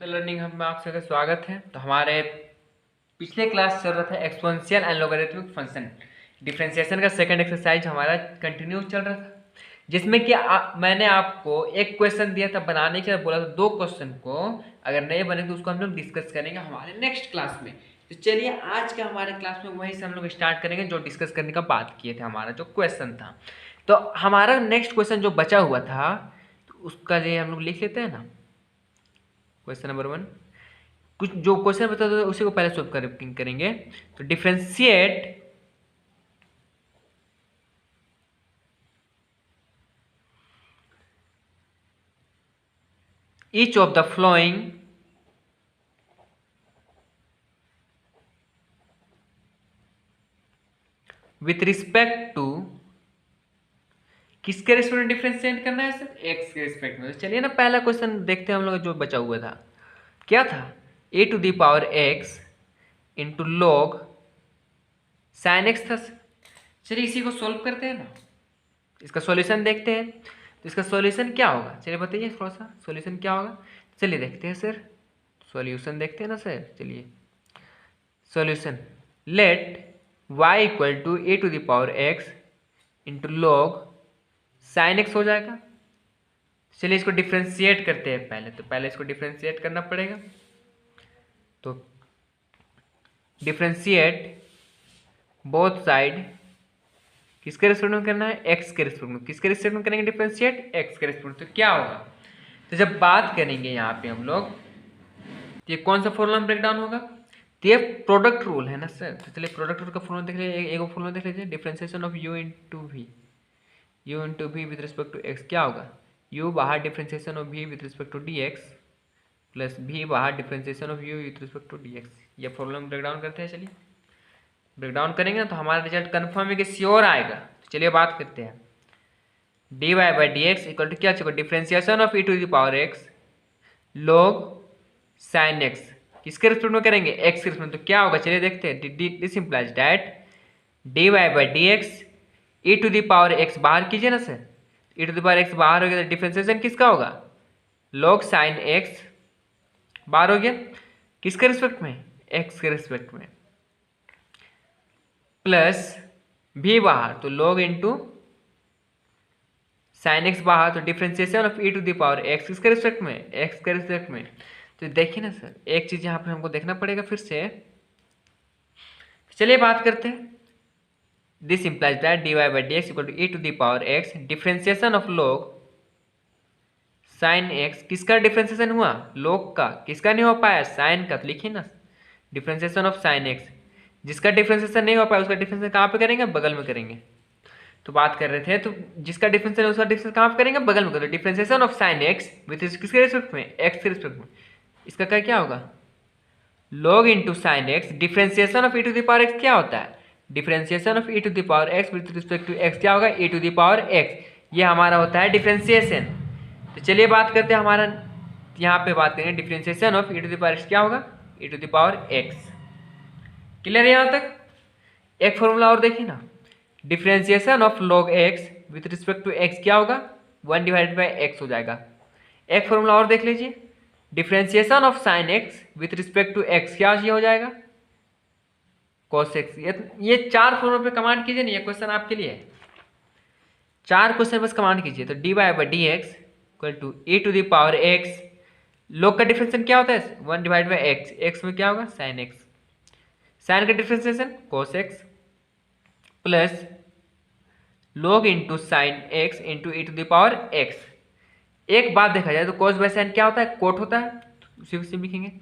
Learning हम आप सबका स्वागत है। तो हमारे पिछले क्लास चल रहा था exponential and logarithmic function differentiation का सेकंड एक्सरसाइज हमारा कंटिन्यू चल रहा था, जिसमें कि मैंने आपको एक क्वेश्चन दिया था बनाने के लिए, बोला था दो क्वेश्चन को अगर नहीं बने तो उसको हम लोग डिस्कस करेंगे हमारे नेक्स्ट क्लास में। तो चलिए आज के हमारे क्लास में वहीं से हम लोग स्टार्ट करेंगे जो डिस्कस करने का बात किए थे, हमारा जो क्वेश्चन था। तो हमारा नेक्स्ट क्वेश्चन जो बचा हुआ था तो उसका लिए हम लोग लिख लेते हैं ना। क्वेश्चन नंबर 1, कुछ जो क्वेश्चन बता दो उसी को पहले सॉल्व करेंगे। तो differentiate each of the following with respect to, किसके रिस्पेक्ट में डिफरेंशिएट करना है सर? एक्स के रिस्पेक्ट में। तो चलिए ना पहला क्वेश्चन देखते हैं हम लोग जो बचा हुआ था। क्या था? A to the power x into log sine x था। चलिए इसी को सॉल्व करते हैं ना, इसका सॉल्यूशन देखते हैं। तो इसका सॉल्यूशन क्या होगा, चलिए बताइए थोड़ा सा सॉल्यूशन क्या होगा। चलिए देखते हैं सर, सॉल्यूशन देखते हैं ना सर। चलिए solution, let y equal to a to the power x into log sine x हो जाएगा। चलिए इसको डिफ्रेंशिएट करते हैं पहले। तो पहले इसको डिफ्रेंशिएट करना पड़ेगा। तो डिफ्रेंशिएट बोथ साइड, किसके रिस्पेक्ट में करना है? एक्स के रिस्पेक्ट में। किसके रिस्पेक्ट में करेंगे डिफ्रेंशिएट? एक्स के रिस्पेक्ट में। तो क्या होगा, तो जब बात करेंगे यहाँ पे हम लोग, तो ये कौन सा फॉर्मूला ब्रेक डाउन होगा? तो ये प्रोडक्ट रूल है ना सर। तो चलिए प्रोडक्ट रूल का फॉर्मूला देख लीजिए, एक फॉर्मूला देख लीजिए, differentiation of u into v, u into v with respect to x. क्या होगा? यू बाहर differentiation of v with respect to d x plus v बाहर differentiation of u with respect to d x. ये formula break down करते हैं। चलिए break down करेंगे ना तो हमारा रिजल्ट कन्फर्म है कि श्योर आएगा। तो चलिए बात करते हैं। D y by d x equal to क्या चाहिए? Differentiation of e to the power x log sine x. किसके रिस्पेक्ट में करेंगे? एक्स के रिस्पेक्ट में। तो क्या होगा चलिए देखते हैं। This implies that d y by d x e to the power x बाहर कीजिए ना sir. E to the power x बाहर हो गया तो डिफरेंशिएशन किसका होगा? लॉग साइन एक्स बाहर हो गया, किसके रिस्पेक्ट में? एक्स के रिस्पेक्ट में, प्लस भी बाहर तो लॉग इंटू साइन एक्स बाहर, तो differentiation of e to the power x किसके रिस्पेक्ट में? एक्स के रिस्पेक्ट में। तो देखिए ना सर, एक चीज यहाँ पे हमको देखना पड़ेगा फिर से। चलिए बात करते हैं। This implies that d y by d x equal to e to the power x differentiation of log sine x. किसका डिफरेंशिएशन हुआ? लॉग का। किसका नहीं हो पाया? साइन का। तो लिखिए ना डिफरेंशिएशन ऑफ साइन एक्स। जिसका डिफरेंशिएशन नहीं हो पाया उसका डिफरेंशिएशन कहाँ पे करेंगे? बगल में करेंगे। तो बात कर रहे थे, तो जिसका डिफरेंशिएशन है उसका डिफरेंशिएशन कहाँ पे करेंगे? बगल में करेंगे। Differentiation of sine x with किसके रिस्पेक्ट में? एक्स के रिस्पेक्ट में। इसका क्या होगा? log into sine x differentiation of e to the power x. क्या होता है? Differentiation of e to the power x with respect to x. क्या होगा? E to the power x. ये हमारा होता है डिफरेंशिएशन। तो चलिए बात करते हैं हमारा, यहाँ पे बात करेंगे differentiation of e to the power x. क्या होगा? E to the power x. Clear है यहाँ तक? एक फॉर्मूला और देखिए ना, differentiation of log x with respect to x क्या होगा? 1 डिवाइडेड बाई एक्स हो जाएगा। एक फॉर्मूला और देख लीजिए, differentiation of sine x with respect to x क्या हो जाएगा? cos x. ये चार फॉर्मूला पे कमांड कीजिए ना, ये क्वेश्चन आपके लिए है। चार क्वेश्चन बस कमांड कीजिए। तो d y by d x equal to a to the power x, log का डिफरेंशिएशन क्या होता है? 1 डिवाइड बाई एक्स। एक्स में क्या होगा? Sine x. साइन का differentiation cos x plus log into sine x into e to the power x. एक बात देखा जाए तो cos बाय साइन क्या होता है? कोट होता है। तो उसी को लिखेंगे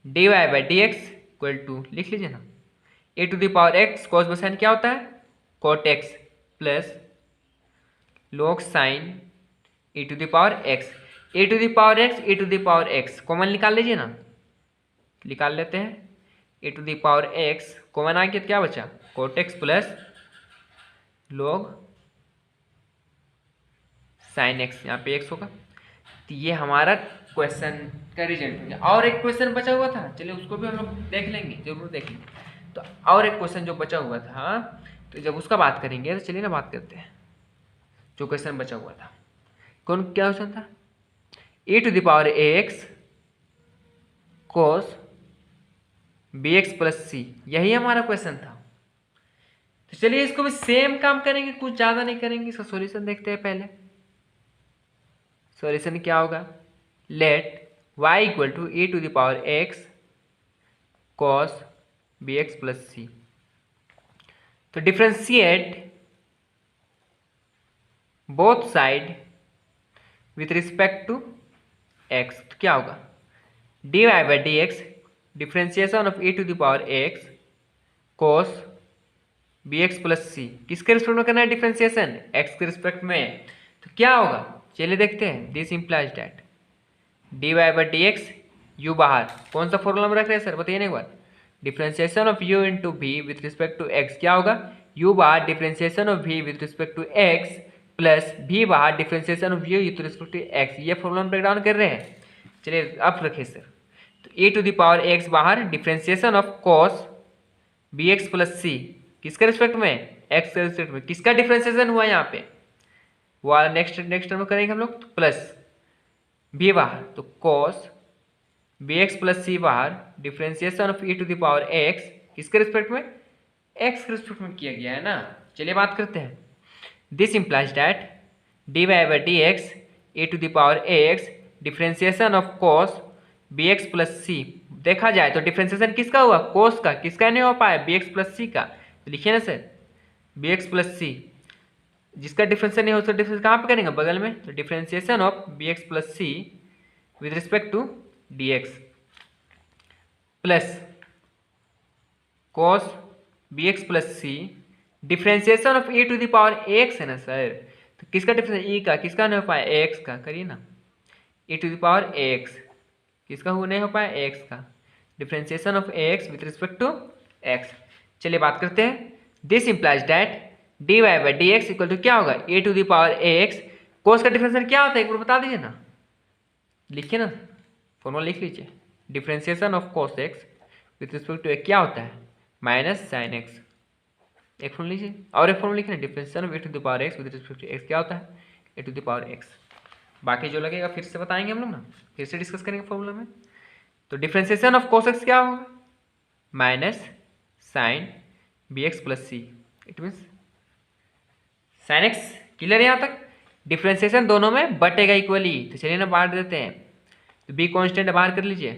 d y by d x equal to, लिख लीजिए ना, a to the power x cos by sine क्या होता है? Cot x plus log sine e to the power x. A to the power x, a to the power x common निकाल लीजिए ना, निकाल लेते हैं। A to the power x common आ गया तो क्या बचा? Cot x plus log sine x, यहाँ पे एक्स होगा। तो ये हमारा क्वेश्चन का रिजल्ट हो गया। और एक क्वेश्चन बचा हुआ था, चलिए उसको भी हम लोग देख लेंगे, जरूर देखेंगे। तो और एक क्वेश्चन जो बचा हुआ था, तो जब उसका बात करेंगे तो चलिए ना बात करते हैं। जो क्वेश्चन बचा हुआ था, कौन क्या क्वेश्चन था? A to the power x cos b x plus c, यही हमारा क्वेश्चन था। तो चलिए इसको भी सेम काम करेंगे, कुछ ज़्यादा नहीं करेंगे। इसका सॉल्यूशन देखते हैं पहले। सॉल्यूशन क्या होगा, let y equal to e to the power x cos b x plus c. तो differentiate both side with respect to x। तो क्या होगा, dy by d x differentiation of e to the power x cos b x plus c, किसके respect में करना है differentiation, x के respect में। तो क्या होगा, चलिए देखते हैं। This implies that d y by d x, u बाहर, कौन सा फॉर्मूला में रख रहे हैं सर, बताइए ना एक बार। Differentiation of u into v with respect to x, क्या होगा, u बाहर differentiation of v with respect to x plus v बाहर differentiation of u with respect to x, ये फॉर्मूला में ब्रेक डाउन कर रहे हैं। चलिए अब रखिए सर, तो e to the power x बाहर differentiation of cos b x plus c, किसके रिस्पेक्ट में, x के रिस्पेक्ट में। किसका डिफ्रेंशिएशन हुआ यहाँ पे, वो नेक्स्ट टर्म करेंगे हम लोग, तो प्लस b बाहर, तो cos b x plus c बाहर differentiation of e to the power x, किसके रिस्पेक्ट में, x के रिस्पेक्ट में किया गया है ना। चलिए बात करते हैं। This implies that d y by d x e to the power x differentiation of cos b x plus c. देखा जाए तो डिफ्रेंशिएशन किसका हुआ, cos का, किसका नहीं हो पाया, बी एक्स प्लस सी का। तो लिखिए ना सर, बी एक्स प्लस सी, जिसका डिफ्रेंशिएशन नहीं हो, उसका डिफ्रेंस कहाँ पे करेंगे, बगल में। तो differentiation of b x plus c with respect to d x plus cos b x plus c differentiation of e to the power x है ना सर। तो किसका डिफ्रेंस, e का, किसका नहीं हो पाया, x का, करिए ना, e to the power x, किसका हो नहीं हो पाया, x का, differentiation of x with respect to x। चलिए बात करते हैं। This implies that d y by d x equal to क्या होगा, e to the power x, cos का डिफ्रेंशिएशन क्या होता है एक बार बता दीजिए ना, लिखिए ना, फॉर्मूला लिख लीजिए। Differentiation of cos x with respect to क्या होता है, माइनस साइन x। एक फॉर्मूला लीजिए और एक फॉर्मूला लिखना, differentiation of e to the power x with respect to x क्या होता है, e to the power x। बाकी जो लगेगा फिर से बताएंगे हम लोग ना, फिर से डिस्कस करेंगे फॉर्मूला में। तो डिफ्रेंशिएशन ऑफ cos x क्या होगा, minus sine b x plus c, it means sine x। Clear है यहाँ तक, डिफ्रेंशिएशन दोनों में बटेगा इक्वली। तो चलिए ना बांट देते हैं, तो बी कॉन्स्टेंट बाहर कर लीजिए,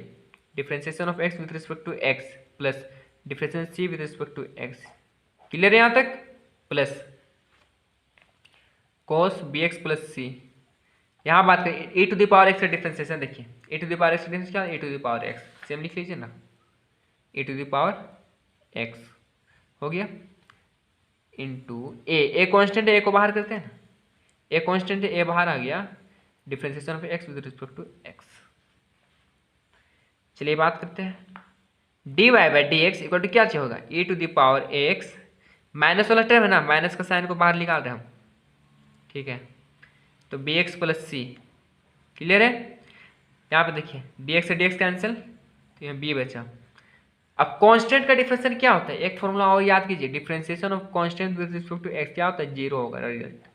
differentiation of x with respect to x plus differentiation c with respect to x। Clear है यहाँ तक, plus cos bx plus c, यहाँ बात करें e to the power x का डिफ्रेंशिएशन, देखिए e to the power x का differentiation क्या है, e to the power x, same लिख लीजिए ना, e to the power x हो गया इंटू ए कॉन्स्टेंट है, ए को बाहर करते हैं ना, ए कॉन्स्टेंट है, ए बाहर आ गया, differentiation of x with respect to x। चलिए बात करते हैं। D y by d x equal to क्या चाहिए होगा, e to the power x, minus वाला टर्म है ना, माइनस का साइन को बाहर निकाल रहे हैं हम, ठीक है। तो बी एक्स प्लस सी, क्लियर है। यहाँ पे देखिए डी एक्स से डी एक्स कैंसिल, तो यहाँ बी बचा। अब कांस्टेंट का डिफरेंशिएशन क्या होता है, एक फॉर्मूला और याद कीजिए, differentiation of constant with respect to x क्या होता है, जीरो होगा रिजल्ट।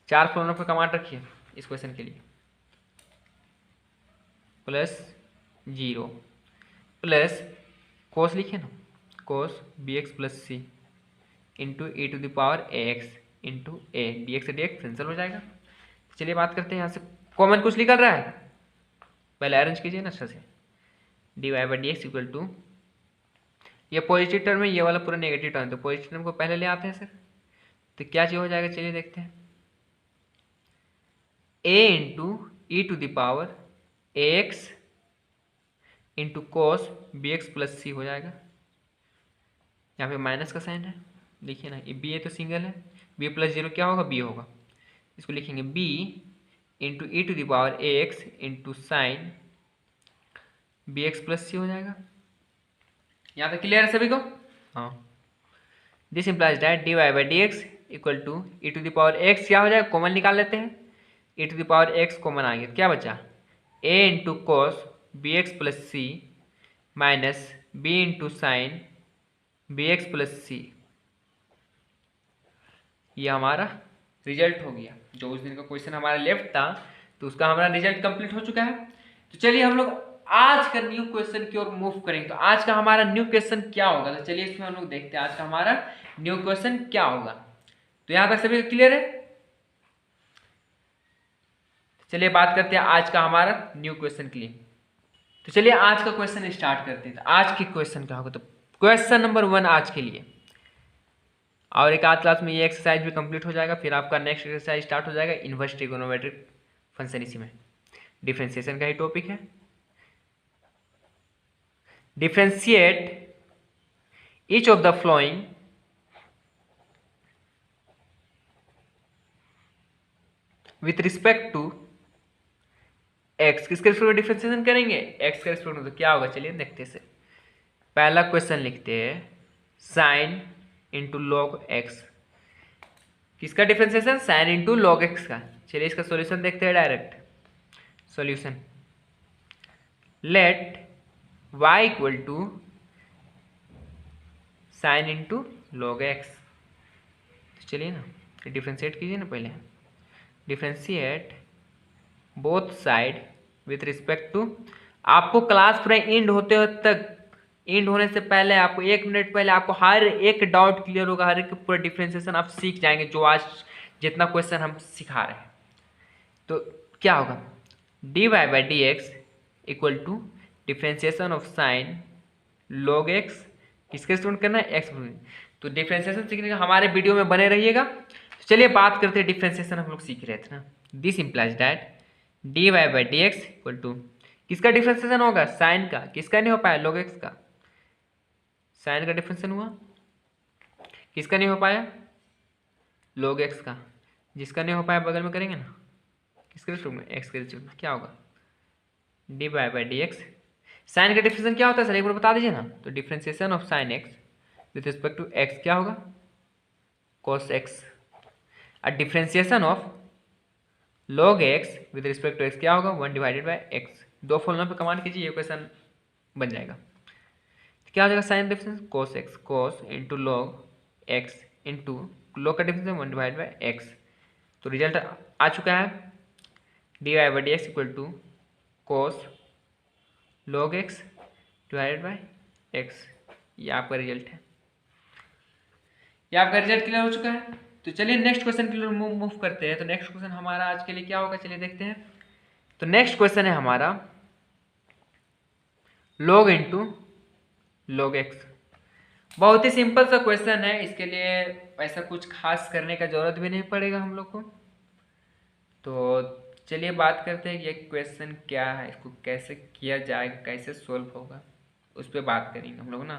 चार फॉर्मूला पर कमांड रखिए इस क्वेश्चन के लिए, प्लस जीरो प्लस कोस लिखिए ना, cos b x plus c into e to the power x into a, d x से डी एक्स कैंसिल हो जाएगा। चलिए बात करते हैं, यहाँ से कॉमन कुछ निकल रहा है, पहले अरेंज कीजिए ना अच्छा से। D y by d x equal to, ये पॉजिटिव टर्म है, ये वाला पूरा नेगेटिव टर्म है, तो पॉजिटिव टर्म को पहले ले आते हैं सर। तो क्या चीज हो जाएगा, चलिए देखते हैं, a into e to the power x into cos b x plus c हो जाएगा। यहाँ पे माइनस का साइन है, देखिए ना, ये बी है तो सिंगल है, बी प्लस जीरो क्या होगा, बी होगा। इसको लिखेंगे b into e to the power x into sine b x plus c हो जाएगा। यहाँ तक क्लियर है सभी को, हाँ। This implies that d y by d x equal to e to the power x क्या हो जाएगा, कॉमन निकाल लेते हैं, e to the power x common आ गया, क्या बचा, a into cos b x plus c minus b into sine b x plus सी। ये हमारा रिजल्ट हो गया, जो उस दिन का क्वेश्चन हमारा लेफ्ट था, तो उसका हमारा रिजल्ट कंप्लीट हो चुका है। तो चलिए हम लोग आज का न्यू क्वेश्चन की ओर मूव करेंगे। तो आज का हमारा न्यू क्वेश्चन क्या होगा, तो चलिए इसमें हम लोग देखते हैं आज का हमारा न्यू क्वेश्चन क्या होगा। तो यहां तक सभी क्लियर है। चलिए बात करते हैं आज का हमारा न्यू क्वेश्चन के लिए। तो चलिए आज का क्वेश्चन स्टार्ट करते हैं। तो आज के क्वेश्चन क्या होगा, तो क्वेश्चन नंबर 1 आज के लिए, और एक आध क्लास में ये एक्सरसाइज भी कंप्लीट हो जाएगा, फिर आपका नेक्स्ट एक्सरसाइज स्टार्ट हो जाएगा इनवर्स ट्रिगोनोमेट्रिक फंक्शन। इसी में डिफरेंशिएशन का ही टॉपिक है। Differentiate each of the following with respect to x. किसके रिस्पेक्ट में डिफरेंशिएशन करेंगे, एक्स के रिस्पेक्ट में। तो क्या होगा चलिए देखते हैं। पहला क्वेश्चन लिखते हैं साइन इंटू लॉग एक्स। किसका differentiation, sine into log x का। चलिए इसका सॉल्यूशन देखते हैं direct. Solution let y equal to sine into log x. चलिए ना डिफ्रेंशिएट कीजिए ना पहले। Differentiate both side with respect to. आपको क्लास पूरा एंड होते तक, एंड होने से पहले आपको 1 मिनट पहले आपको हर एक डाउट क्लियर होगा, हर एक पूरा डिफ्रेंशिएशन आप सीख जाएंगे जो आज जितना क्वेश्चन हम सिखा रहे हैं। तो क्या होगा, d y by d x equal to differentiation of sine log x. किसके स्टूडेंट करना है, एक्स। तो डिफ्रेंशिएशन सीखने का हमारे वीडियो में बने रहिएगा। तो चलिए बात करते हैं डिफ्रेंशिएशन हम लोग सीख रहे थे ना। This implies that d y by d x equal to, किसका डिफ्रेंशिएशन होगा, साइन का। किसका नहीं हो पाया, लॉग एक्स का। साइन का डिफ्रेंशिएशन हुआ, किसका नहीं हो पाया, लॉग एक्स का। जिसका नहीं हो पाया बगल में करेंगे ना, किसके रिस्पेक्ट में, एक्स के रिस्पेक्ट में। क्या होगा, d y by d x. Sine का डिफ्रेंशिएशन क्या होता है सर, एक बार बता दीजिए ना। तो differentiation of sine x with respect to x क्या होगा, cos एक्स। और differentiation of log x with respect to x क्या होगा, 1 डिवाइडेड बाई एक्स। दो फॉर्मूला पे कमांड कीजिए, ये क्वेश्चन बन जाएगा। तो क्या हो जाएगा, sine difference cos x, cos into log x into log का डिफरेंस 1 डिवाइड बाई एक्स। तो रिजल्ट आ चुका है, d y by d x equal to cos log x divided by x. ये आपका रिजल्ट है, ये आपका रिजल्ट क्लियर हो चुका है। तो चलिए नेक्स्ट क्वेश्चन के लिए मूव करते हैं। तो नेक्स्ट क्वेश्चन हमारा आज के लिए क्या होगा, चलिए देखते हैं। तो नेक्स्ट क्वेश्चन है हमारा log इंटू लॉग एक्स। बहुत ही सिंपल सा क्वेश्चन है, इसके लिए ऐसा कुछ खास करने का जरूरत भी नहीं पड़ेगा हम लोग को। तो चलिए बात करते हैं कि ये क्वेश्चन क्या है, इसको कैसे किया जाएगा, कैसे सोल्व होगा, उस पर बात करेंगे हम लोग ना।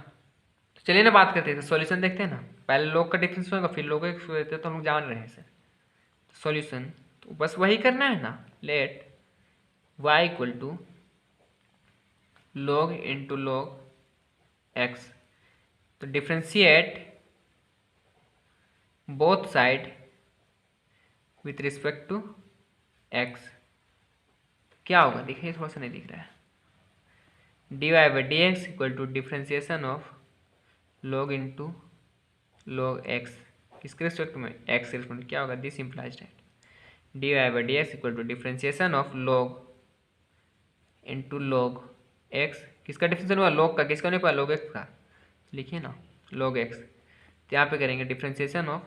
तो चलिए ना बात करते हैं, सॉल्यूशन देखते हैं ना। पहले लॉग का डिफरेंस होगा, फिर लॉग एक्स देते हैं, तो हम लोग जान रहे हैं इसे। सॉल्यूशन तो बस वही करना है ना, let y equal to log into log x. तो differentiate both side with respect to x. क्या होगा देखिए, थोड़ा सा नहीं दिख रहा है। D y by d x equal to differentiation of log into log x. किसके रिस्पेक्ट में, एक्स के रिस्पेक्ट में। क्या होगा, this implies that d y by d x equal to differentiation of log into log x. किसका differentiation हुआ, log का। किसका नहीं हुआ, लॉग एक्स का। लिखिए ना लॉग एक्स। तो यहाँ पे करेंगे differentiation of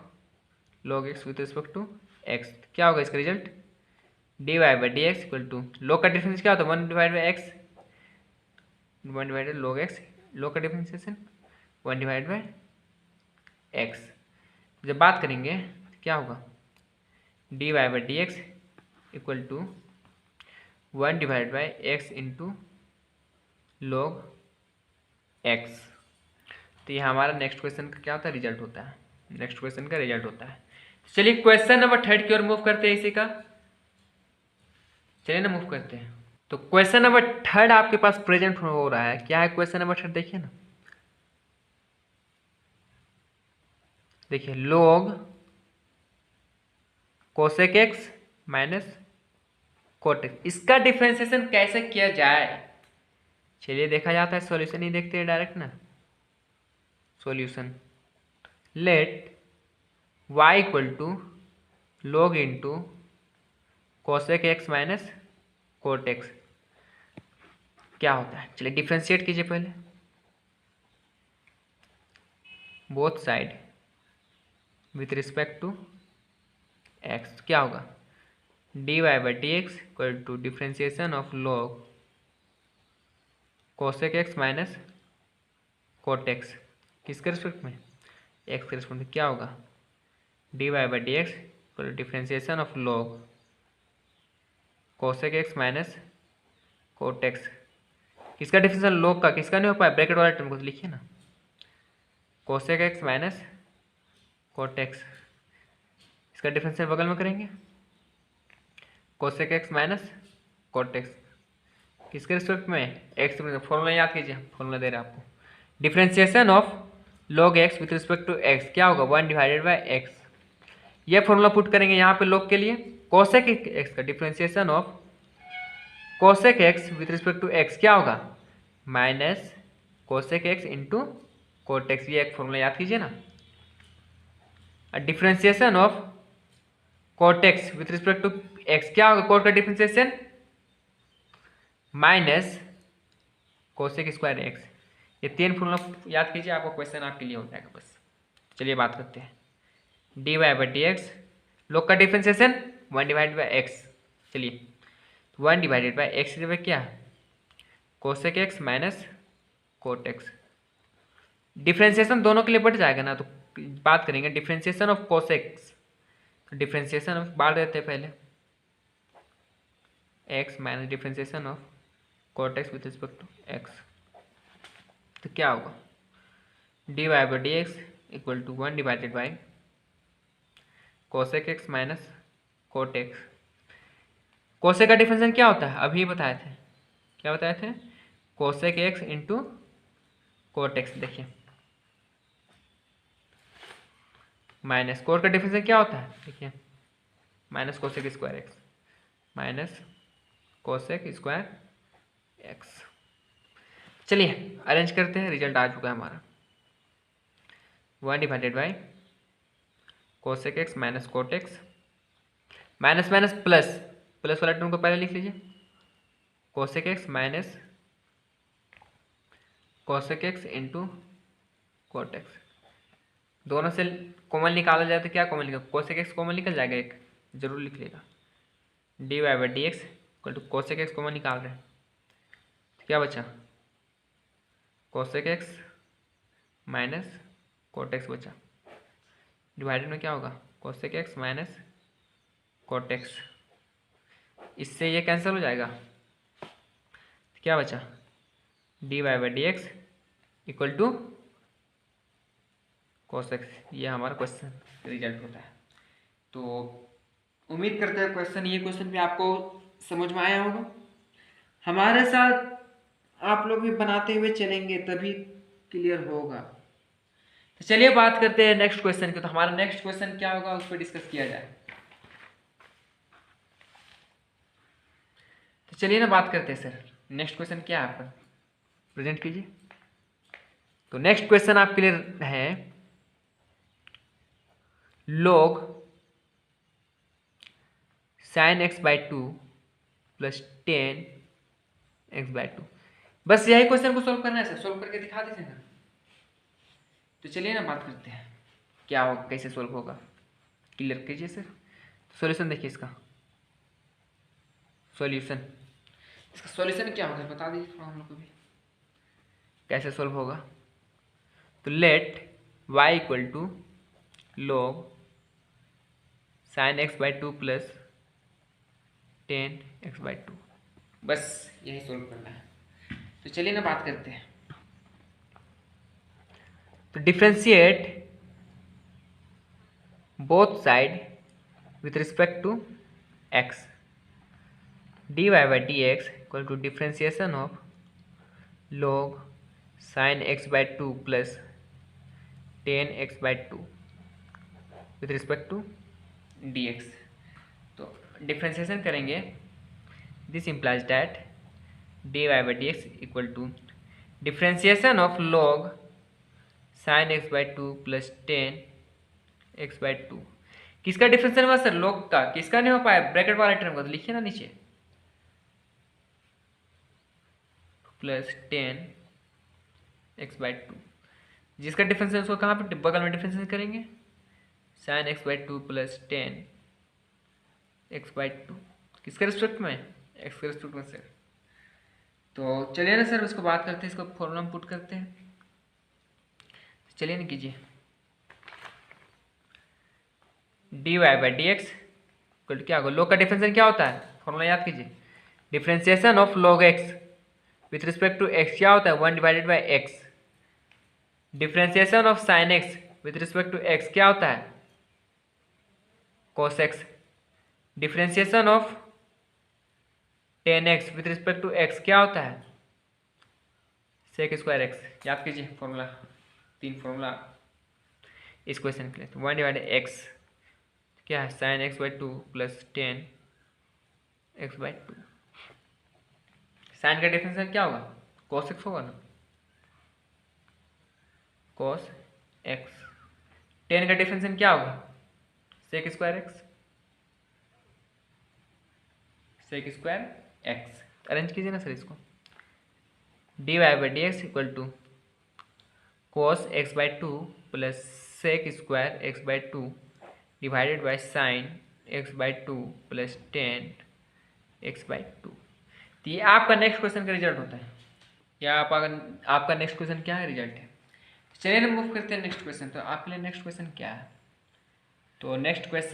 log x with respect to x. क्या होगा इसका result, d y by d x equal to log का डिफरेंस क्या होता है, 1 divide by x, 1 divided log x. Log का डिफरेंशिएशन 1 डिवाइड बाई एक्स। जब बात करेंगे क्या होगा, d y by d x equal to 1 divide by x into log x. तो ये हमारा नेक्स्ट क्वेश्चन का क्या होता है, रिजल्ट होता है। नेक्स्ट क्वेश्चन का रिजल्ट होता है। चलिए क्वेश्चन नंबर 3 की ओर मूव करते हैं इसी का। चलिए ना मूव करते हैं। तो क्वेश्चन नंबर 3 आपके पास प्रेजेंट हो रहा है। क्या है क्वेश्चन नंबर 3, देखिए ना। देखिए log cosec x minus cot x, इसका डिफरेंशिएशन कैसे किया जाए। चलिए देखा जाता है, सॉल्यूशन ही देखते हैं डायरेक्ट ना। Solution let y equal to log into cosec x minus cot x. क्या होता है, चलिए डिफ्रेंशिएट कीजिए पहले both side with respect to x. क्या होगा, d y by d x equal to differentiation of log cosec x minus cot x, किसके respect में, एक्स के रिस्पेक्ट में। क्या होगा, d y by d x equal to differentiation of log cosec x minus cot x, किसका differentiation, log का, किसका नहीं हो पाया, ब्रैकेट वाला टर्म को तो लिखिए ना, cosec x minus cot x, इसका डिफरेंशियल बगल में करेंगे, cosec x minus cot x, किसके रिस्पेक्ट में, एक्स के। फॉर्मूला याद कीजिए, फॉर्मूला दे रहे हैं आपको, differentiation of log x with respect to x, क्या होगा, 1 डिवाइडेड बाय एक्स। ये फॉर्मूला पुट करेंगे यहाँ पे लॉग के लिए, कोसेक एक्स का differentiation of cosec x with respect to x क्या होगा, minus cosec x into cot x, ये एक फॉर्मूला याद कीजिए ना। Differentiation of cot x with respect to x क्या होगा, कोट का differentiation minus cosec square x, ये 3 फॉर्मूला याद कीजिए, आपको क्वेश्चन आपके लिए हो जाएगा बस। चलिए बात करते हैं, d y by d x, log का डिफरेंशिएशन 1 डिवाइड बाई एक्स, चलिए 1 डिवाइडेड बाई एक्स क्या, cosec x minus cot x, differentiation दोनों के लिए बढ़ जाएगा ना, तो बात करेंगे differentiation of cosec x, differentiation of बाढ़ देते हैं पहले, x minus differentiation of cot x with respect to x, तो क्या होगा, d y by d x equal to 1 divided by cosec x minus cot x. Cosec का डिफरेंशिएशन क्या होता है, अभी बताए थे, क्या बताए थे, cosec x into cot x, देखिए माइनस कोट का डिफरेंशिएशन क्या होता है, देखिए minus cosec square x minus cosec square x. चलिए अरेंज करते हैं, रिजल्ट आ चुका है हमारा, 1 divided by cosec x minus cot x, minus minus plus, plus वाला टर्म को पहले लिख लीजिए, cosec x minus cosec x into cot x, दोनों से कॉमन निकाला जाए तो क्या कॉमन निकल, कोसेक एक्स कॉमन निकल जाएगा एक, जरूर लिख लेगा, d y by d x equal to cosec x common निकाल रहे हैं, तो क्या बचा, cosec x minus cot x बचा, डिवाइडेड में क्या होगा, cosec x minus cot x, इससे ये कैंसिल हो जाएगा, तो क्या बचा, d y by d x equal to cos x, ये हमारा क्वेश्चन रिजल्ट होता है। तो उम्मीद करते हैं क्वेश्चन, ये क्वेश्चन भी आपको समझ में आया होगा, हमारे साथ आप लोग भी बनाते हुए चलेंगे तभी क्लियर होगा। तो चलिए बात करते हैं नेक्स्ट क्वेश्चन की, तो हमारा नेक्स्ट क्वेश्चन क्या होगा उस पर डिस्कस किया जाए। तो चलिए ना बात करते हैं सर, नेक्स्ट क्वेश्चन क्या है आपका, प्रेजेंट कीजिए। तो नेक्स्ट क्वेश्चन आपके लिए है log sin x by 2 plus 10x/2, बस यही क्वेश्चन को सोल्व करना है सर, सोल्व करके दिखा दीजिए ना। तो चलिए ना बात करते हैं क्या होगा, कैसे सोल्व होगा, क्लियर कीजिए सर। सॉल्यूशन देखिए इसका, सॉल्यूशन, इसका सॉल्यूशन क्या होगा बता दीजिए थोड़ा हम लोग को भी, कैसे सोल्व होगा। तो let y equal to log sin x by 2 plus 10x/2, बस यही सोल्व करना है। तो चलिए ना बात करते हैं। तो differentiate both side with respect to x, dy by d x equal to differentiation of log sin x by 2 plus 10x/2 with respect to dx। तो डिफ्रेंशिएशन करेंगे, this implies that dy by d x equal to differentiation of log sin x by 2 plus 10x/2, किसका differentiation हुआ sir, log का, किसका नहीं हो पाया, ब्रैकेट वाला टर्म का, तो लिखिए ना नीचे, प्लस 10x/2। जिसका डिफरेंस है उसको कहाँ पे बगल में डिफरेंस करेंगे, sin x/2 प्लस 10x/2 किसके रिस्पेक्ट में, x के रिस्पेक्ट में सर। तो चलिए ना सर उसको बात करते हैं, इसको फॉर्मूला में पुट करते हैं। चलिए ना कीजिए, dy/dx क्या होगा, log का डिफरेंशिएशन क्या होता है, फॉर्मूला याद कीजिए, differentiation of log x with respect to x क्या होता है, 1/x। Differentiation of sin x with respect to x क्या होता है, cos x। Differentiation of tan x with respect to x क्या होता है, sec²x। याद कीजिए फॉर्मूला, 3 फॉर्मूला इस क्वेश्चन के लिए। 1/x क्या है, sin x/2 plus 10x/2। Sine का डिफरेंशियल क्या होगा, cos x होगा ना, cos x। 10 का डिफरेंशियल क्या होगा, sec²x, sec²x। अरेंज कीजिए ना सर इसको, dy/dx equal to cos x/2 plus sec²x/2 divided by sin x/2 plus 10x/2। तो ये आपका नेक्स्ट क्वेश्चन का रिजल्ट होता है, या आपका नेक्स्ट क्वेश्चन क्या है, रिजल्ट है। चलिए ना मूव करते हैं नेक्स्ट क्वेश्चन। तो आपके लिए नेक्स्ट क्वेश्चन क्या है, तो नेक्स्ट क्वेश्चन